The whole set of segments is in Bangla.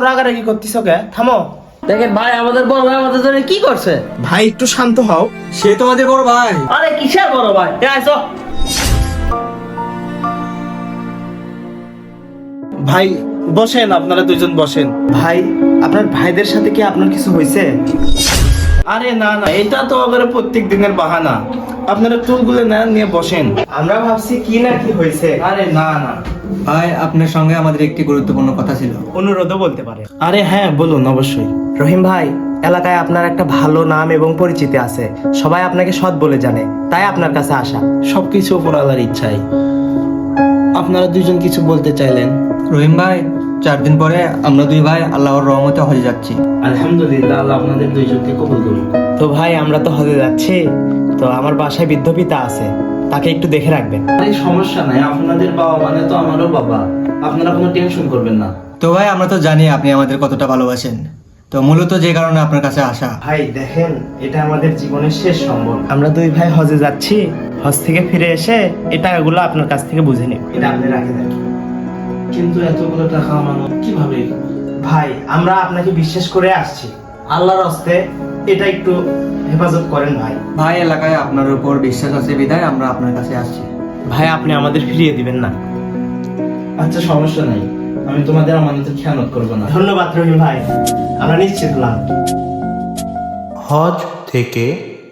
রাগারাগি করতেছো কে? থামো। দেখেন ভাই, আমাদের বড় ভাই আমাদের জন্য কি করছে? ভাই একটু শান্ত হও। সে তোমাদের বড় ভাই। আরে কিসের বড় ভাই? আইসো। ভাই বসেন, আপনারা দুইজন বসেন। ভাই আপনার ভাইদের সাথে কি আপনার কিছু হয়েছে? আরে না না, এটা তো আবার প্রত্যেক দিনের বাহানা। আপনারা চুলগুলো না নিয়ে বসেন। আমরা ভাবছি কি না কি হয়েছে। আরে না না ভাই, আপনার সঙ্গে আমাদের একটি গুরুত্বপূর্ণ কথা ছিল। অনুরোধও বলতে পারে। আরে হ্যাঁ বলুন, অবশ্যই। রহিম ভাই, এলাকায় আপনার একটা ভালো নাম এবং পরিচিতি আছে, সবাই আপনাকে সৎ বলে জানে, তাই আপনার কাছে আসা। সবকিছু উপর আল্লাহর ইচ্ছাই। আপনারা দুইজন কিছু বলতে চাইলেন? রহিম ভাই, 4 দিন পরে আমরা দুই ভাই আল্লাহর রহমতে হজে যাচ্ছি। আলহামদুলিল্লাহ, আল্লাহ আপনাদের দুইজনকে কবুল করুন। তো ভাই, আমরা তো হজে যাচ্ছি, তো আমার বাসায় বৃদ্ধ পিতা আছে, তাকে একটু দেখে রাখবেন। আরে সমস্যা নাই, আপনাদের বাবা মানে তো আমারও বাবা। আপনারা কোনো টেনশন করবেন না। তো ভাই, আমরা তো জানি আপনি আমাদের কতটা ভালোবাসেন, তো মূলত যে কারণে আপনার কাছে আসা। ভাই দেখেন, এটা আমাদের জীবনের শেষ সম্বল। আমরা দুই ভাই হজে যাচ্ছি, হজ থেকে ফিরে এসে এই টাকাগুলো আপনার কাছ থেকে বুঝে নিন, এটা আপনি রাখে দেন। কিন্তু এতগুলো টাকা আমানো কিভাবে? ভাই, আমরা আপনাকে বিশ্বাস করে আসছি, আল্লাহর হস্তে এটা একটু হেফাজত করেন ভাই। ভাই, এলাকায় আপনার উপর বিশ্বাস আছে বিধায় আমরা আপনার কাছে আসছি। ভাই, আপনি আমাদের ফিরিয়ে দিবেন না? আচ্ছা সমস্যা নাই, আমি তোমাদের আমানতের খেয়ানত করবো না। ধন্যবাদ রহিম ভাই, আমরা নিশ্চিত হলাম। হজ থেকে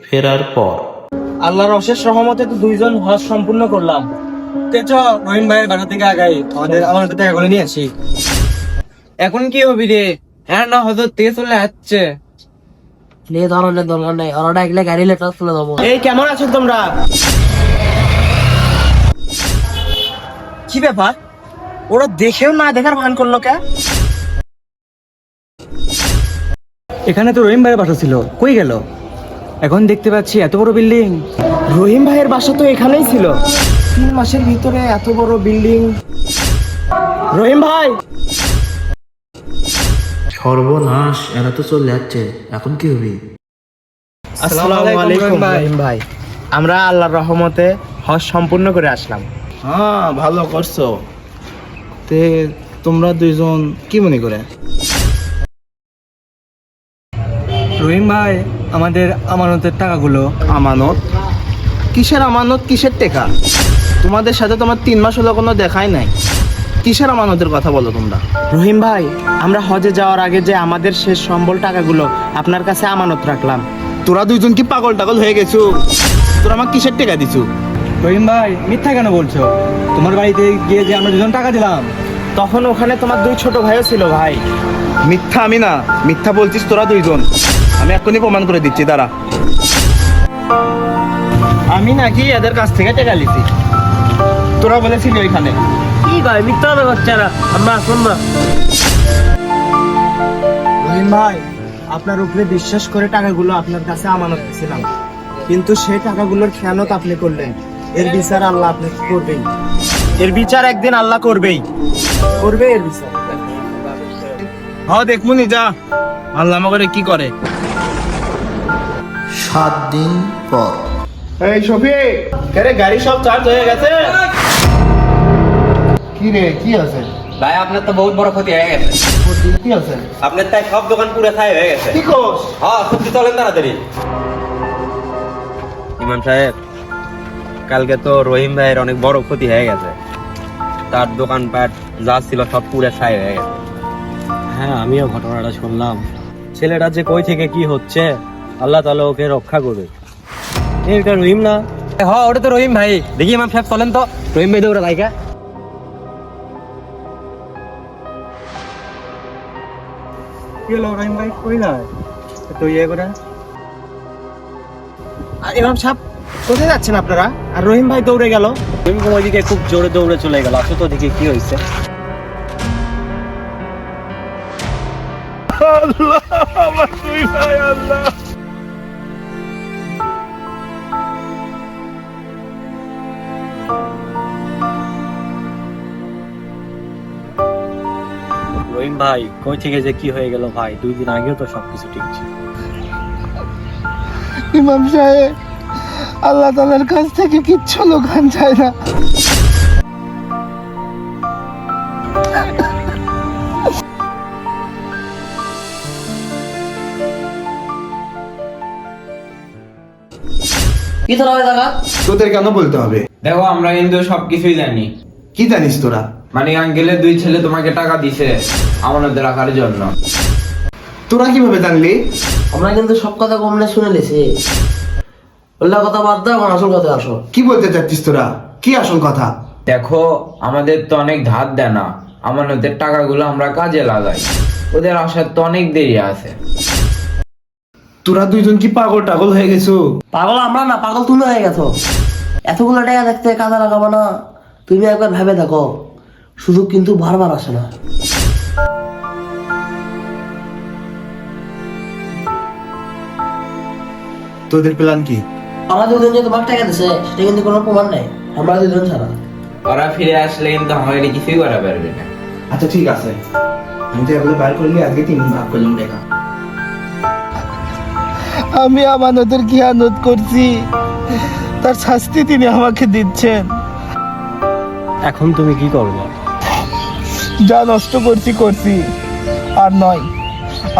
ফেরার পর আল্লাহর অশেষ রহমতে তো দুইজন হজ সম্পূর্ণ করলাম। রহিম ভাইয়ের বাসা থেকে আগাই আমাদের টাকাগুলো নিয়ে আসি। এখন কি হবি রে? হ্যাঁ না, হয়তো তেজ চলে যাচ্ছে। নে ধরনের দরকার নাই, ওরা ডাকলে গাড়ি লেটার তুলে দেবো। এই কেমন আছো তোমরা? কি ব্যাপার, ওরা দেখেও না দেখার ভান করলো কে? এখানে তো রহিম ভাইয়ের বাসা ছিল, কই গেল? এখন দেখতে পাচ্ছি এত বড় বিল্ডিং। রহিম ভাইয়ের বাসা তো এখানেই ছিল, 3 মাসের ভিতরে এত বড় বিল্ডিং। রহিম ভাই! সর্বনাশ, এরা তো চলে যাচ্ছে, এখন কি হবে? আসসালামু আলাইকুম রহিম ভাই, আমরা আল্লাহর রহমতে হজ সম্পূর্ণ করে আসলাম। হ্যাঁ ভালো করছো। তে তোমরা দুইজন কি মনে করে? রহিম ভাই, আমাদের আমানতের টাকাগুলো। আমানত? কিসের আমানত, কিসের টাকা? তোমাদের সাথে তোমার 3 মাস হলো কোনো দেখাই নাই। কিসের আমানতের কথা বলো তোমরা? রহিম ভাই, আমরা হজে যাওয়ার আগে যে আমাদের শেষ সম্বল টাকাগুলো আপনার কাছে আমানত রাখলাম। তোরা দুইজন কি পাগল টাগল হয়ে গেছো? তোরা আমাকে কিসের টাকা দিছো? রহিম ভাই, মিথ্যা কেন বলছো? তোমার বাড়িতে গিয়ে যে আমরা দুজন টাকা দিলাম, তখন ওখানে তোমার 2 ছোট ভাইও ছিল ভাই। মিথ্যা আমি না, মিথ্যা বলছিস তোরা দুইজন। আমি এখনই প্রমাণ করে দিচ্ছি, দাঁড়া। আমি নাকি এদের কাছ থেকে টাকা লিছি, তোরা বলেছিলি ওইখানে। কি কয়, মিথ্যা কথা করছে না, আমরা আসুন না। রহিম ভাই, আপনার উপরে বিশ্বাস করে টাকাগুলো আপনার কাছে আমানত দিয়েছিলাম, কিন্তু সেই টাকাগুলোর খেয়ানত আপনি করলেন। এর বিচার আল্লাহ আপনাকে করবেই, এর বিচার একদিন আল্লাহ করবেই, করবে এর বিচার। হ্যাঁ দেখবুনি, যা আল্লাহ আমাকে কি করে। 7 দিন পর এই শফিক, আরে গাড়ি সব চার্জ হয়ে গেছে? কি রে, কি আছে? ভাই, আপনার তো বহুত বড় ক্ষতি হয়ে গেছে। কি আছে? আপনার তাই সব দোকান পুরো খাই হয়ে গেছে। কি কোস? হ্যাঁ, সত্যি, চলেন তাড়াতাড়ি। ইমাম সাহেব, কালকে তো রহিম ভাইয়ের অনেক বড় ক্ষতি হয়ে গেছে। তার দোকানপাট যা ছিল সব পুরো ছাই হয়ে গেছে। হ্যাঁ, আমিও ঘটনাটা শুনলাম। ছেলেটা যে কই থেকে কি হচ্ছে, আল্লাহ তাআলা ওকে রক্ষা করবে। এটা রহিম না? হ্যাঁ, ওটা তো রহিম ভাই। দেখি ইমাম সাহেব, চলেন তো। রহিম ভাই দৌড়া ভাইকা। কি হলো রহিম ভাই, কই না তো ইয়ে করে? আর ইমাম সাহেব, কোথায় যাচ্ছেন আপনারা? আর রহিম ভাই দৌড়ে গেল। রহিম কুমার দিকে খুব জোরে দৌড়ে চলে গেল। আসো তো দেখি কি হয়েছে। আল্লাহ, আমার দুই ভাই, আল্লাহ। রহিম ভাই কই থেকে যে কি হয়ে গেল ভাই, 2 দিন আগেও তো সবকিছু ঠিক ছিল। ইমাম সাহেব, আল্লাহ তাআলার কাছ থেকে কিচ্ছু লোকান যায় না। কি তোরা হবে টাকা? তোদের কেন বলতে হবে? দেখো আমরা কিন্তু সবকিছুই জানি। কি জানিস তোরা? মানে আঙ্কেলের 2 ছেলে তোমাকে টাকা দিছে আমানতে রাখার জন্য। তোরা কিভাবে জানলি? আমরা কিন্তু সব কথা কমনে শুনে লেছি। ওল্লা কথা বাদ দাও, আমার আসল কথা আসো। কি বলতে চাচ্ছিস তোরা? কি আসল কথা? দেখো আমাদের তো অনেক ধার দেয় না, আমানতের টাকাগুলো আমরা কাজে লাগাই, ওদের আসার তো অনেক দেরি আছে। তোরা দুইজন কি পাগল টাগল হয়ে গেছো? পাগল আমরা না, পাগল তুমি হয়ে গেছো। এতগুলো টাকা দেখতে কাজে লাগাবো না? তুমি একবার ভেবে দেখো, সুযোগ কিন্তু বারবার আসে না। তোদের প্ল্যান কি? আমরা দুজন যে তোমাকে টাকা দিছে সেটা কিন্তু কোনো প্রমাণ নেই, আমরা দুজন ছাড়া। ওরা ফিরে আসলে কিন্তু আমাকে কিছুই করা পারবে না। আচ্ছা ঠিক আছে, আমি তো এগুলো বার করলি আজকে 3 ভাগ করলাম টাকা। আমি আমানতের খেয়ানত করছি, তার শাস্তি তিনি আমাকে দিচ্ছেন। এখন তুমি কি করবে? যা নষ্ট করছি আর নয়,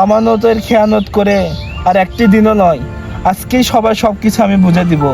আমানতের খেয়ানত করে আর একটি দিনও নয়, আজকেই সবার সবকিছু আমি বুঝে দিব।